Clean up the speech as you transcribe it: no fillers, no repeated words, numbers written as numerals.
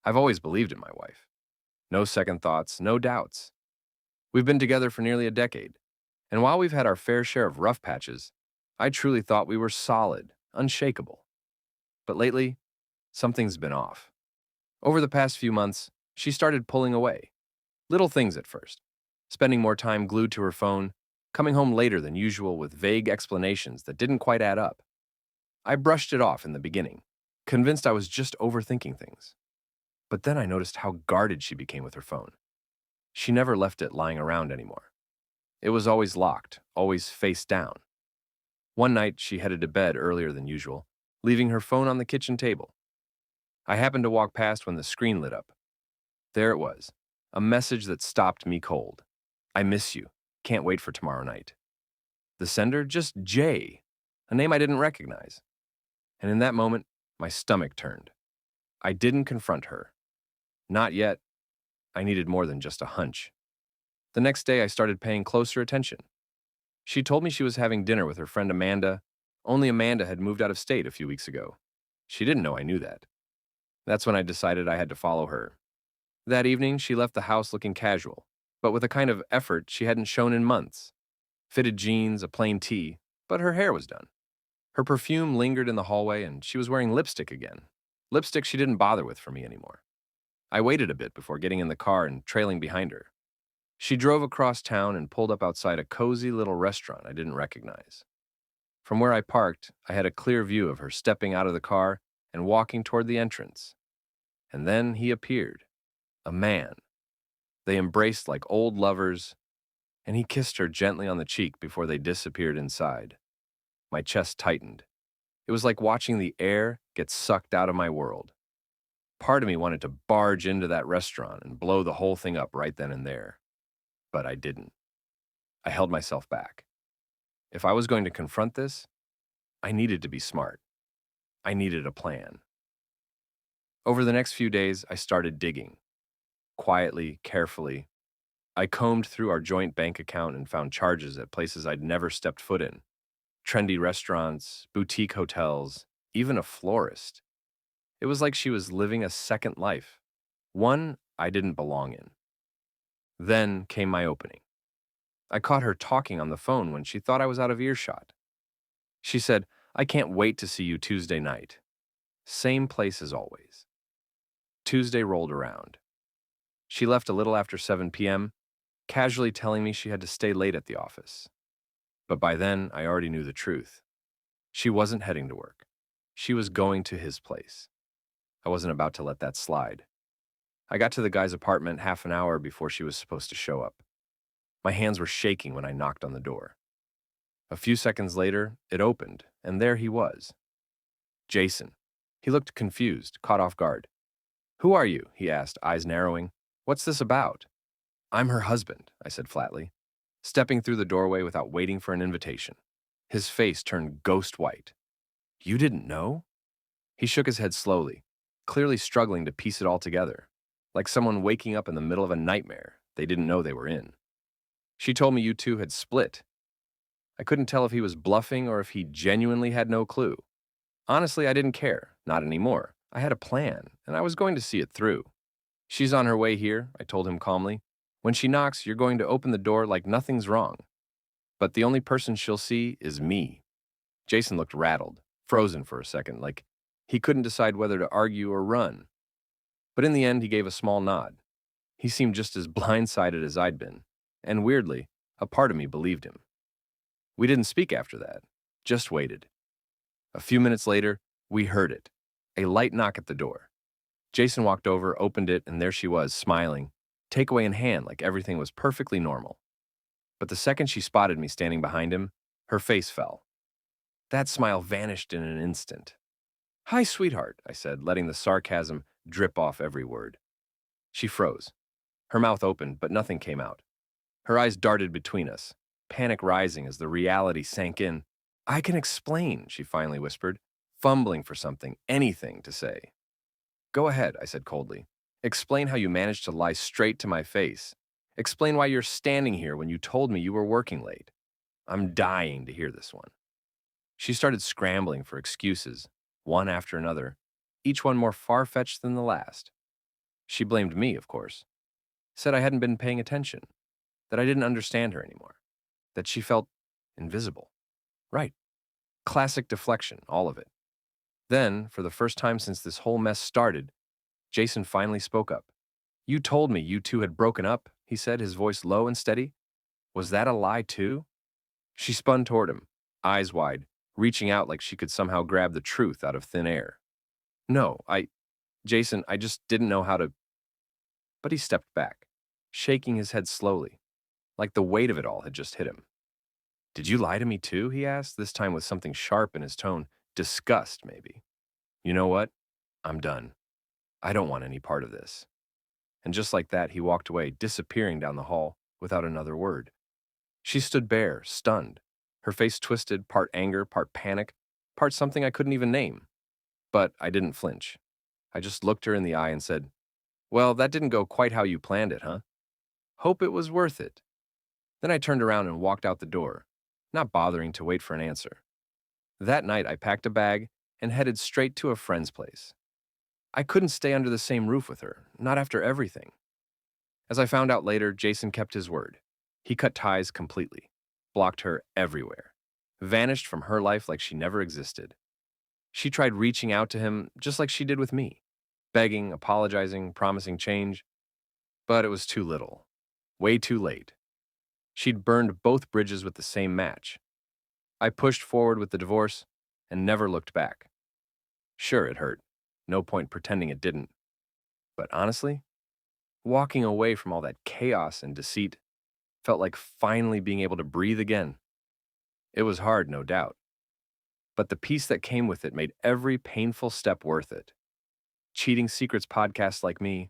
I've always believed in my wife. No second thoughts, no doubts. We've been together for nearly a decade, and while we've had our fair share of rough patches, I truly thought we were solid, unshakable. But lately, something's been off. Over the past few months, she started pulling away. Little things at first. Spending more time glued to her phone, coming home later than usual with vague explanations that didn't quite add up. I brushed it off in the beginning, convinced I was just overthinking things. But then I noticed how guarded she became with her phone. She never left it lying around anymore. It was always locked, always face down. One night, she headed to bed earlier than usual, leaving her phone on the kitchen table. I happened to walk past when the screen lit up. There it was, a message that stopped me cold. I miss you. Can't wait for tomorrow night. The sender, just Jay, a name I didn't recognize. And in that moment, my stomach turned. I didn't confront her. Not yet. I needed more than just a hunch. The next day, I started paying closer attention. She told me she was having dinner with her friend Amanda, only Amanda had moved out of state a few weeks ago. She didn't know I knew that. That's when I decided I had to follow her. That evening, she left the house looking casual, but with a kind of effort she hadn't shown in months. Fitted jeans, a plain tee, but her hair was done. Her perfume lingered in the hallway, and she was wearing lipstick again. Lipstick she didn't bother with for me anymore. I waited a bit before getting in the car and trailing behind her. She drove across town and pulled up outside a cozy little restaurant I didn't recognize. From where I parked, I had a clear view of her stepping out of the car and walking toward the entrance. And then he appeared, a man. They embraced like old lovers, and he kissed her gently on the cheek before they disappeared inside. My chest tightened. It was like watching the air get sucked out of my world. Part of me wanted to barge into that restaurant and blow the whole thing up right then and there. But I didn't. I held myself back. If I was going to confront this, I needed to be smart. I needed a plan. Over the next few days, I started digging. Quietly, carefully. I combed through our joint bank account and found charges at places I'd never stepped foot in. Trendy restaurants, boutique hotels, even a florist. It was like she was living a second life, one I didn't belong in. Then came my opening. I caught her talking on the phone when she thought I was out of earshot. She said, "I can't wait to see you Tuesday night." Same place as always. Tuesday rolled around. She left a little after 7 p.m., casually telling me she had to stay late at the office. But by then, I already knew the truth. She wasn't heading to work. She was going to his place. I wasn't about to let that slide. I got to the guy's apartment half an hour before she was supposed to show up. My hands were shaking when I knocked on the door. A few seconds later, it opened, and there he was. Jason. He looked confused, caught off guard. "Who are you?" he asked, eyes narrowing. "What's this about?" "I'm her husband," I said flatly, stepping through the doorway without waiting for an invitation. His face turned ghost white. "You didn't know?" He shook his head slowly, clearly struggling to piece it all together, like someone waking up in the middle of a nightmare they didn't know they were in. "She told me you two had split." I couldn't tell if he was bluffing or if he genuinely had no clue. Honestly, I didn't care, not anymore. I had a plan, and I was going to see it through. "She's on her way here," I told him calmly. "When she knocks, you're going to open the door like nothing's wrong. But the only person she'll see is me." Jason looked rattled, frozen for a second, like he couldn't decide whether to argue or run. But in the end, he gave a small nod. He seemed just as blindsided as I'd been, and weirdly, a part of me believed him. We didn't speak after that, just waited. A few minutes later, we heard it, a light knock at the door. Jason walked over, opened it, and there she was, smiling, takeaway in hand like everything was perfectly normal. But the second she spotted me standing behind him, her face fell. That smile vanished in an instant. "Hi, sweetheart," I said, letting the sarcasm drip off every word. She froze. Her mouth opened, but nothing came out. Her eyes darted between us, panic rising as the reality sank in. "I can explain," she finally whispered, fumbling for something, anything to say. "Go ahead," I said coldly. "Explain how you managed to lie straight to my face. Explain why you're standing here when you told me you were working late. I'm dying to hear this one." She started scrambling for excuses, one after another, each one more far-fetched than the last. She blamed me, of course. Said I hadn't been paying attention, that I didn't understand her anymore, that she felt invisible. Right. Classic deflection, all of it. Then, for the first time since this whole mess started, Jason finally spoke up. You told me you two had broken up, he said, his voice low and steady. Was that a lie, too? She spun toward him, eyes wide, reaching out like she could somehow grab the truth out of thin air. No, Jason, I just didn't know how to. But he stepped back, shaking his head slowly, like the weight of it all had just hit him. Did you lie to me too? He asked, this time with something sharp in his tone. Disgust, maybe. You know what? I'm done. I don't want any part of this. And just like that, he walked away, disappearing down the hall without another word. She stood bare, stunned, her face twisted, part anger, part panic, part something I couldn't even name. But I didn't flinch. I just looked her in the eye and said, well, that didn't go quite how you planned it, huh? Hope it was worth it. Then I turned around and walked out the door, not bothering to wait for an answer. That night, I packed a bag and headed straight to a friend's place. I couldn't stay under the same roof with her, not after everything. As I found out later, Jason kept his word. He cut ties completely, blocked her everywhere, vanished from her life like she never existed. She tried reaching out to him just like she did with me, begging, apologizing, promising change, but it was too little, way too late. She'd burned both bridges with the same match. I pushed forward with the divorce and never looked back. Sure, it hurt. No point pretending it didn't. But honestly, walking away from all that chaos and deceit felt like finally being able to breathe again. It was hard, no doubt, but the peace that came with it made every painful step worth it. Cheating Secrets podcasts like me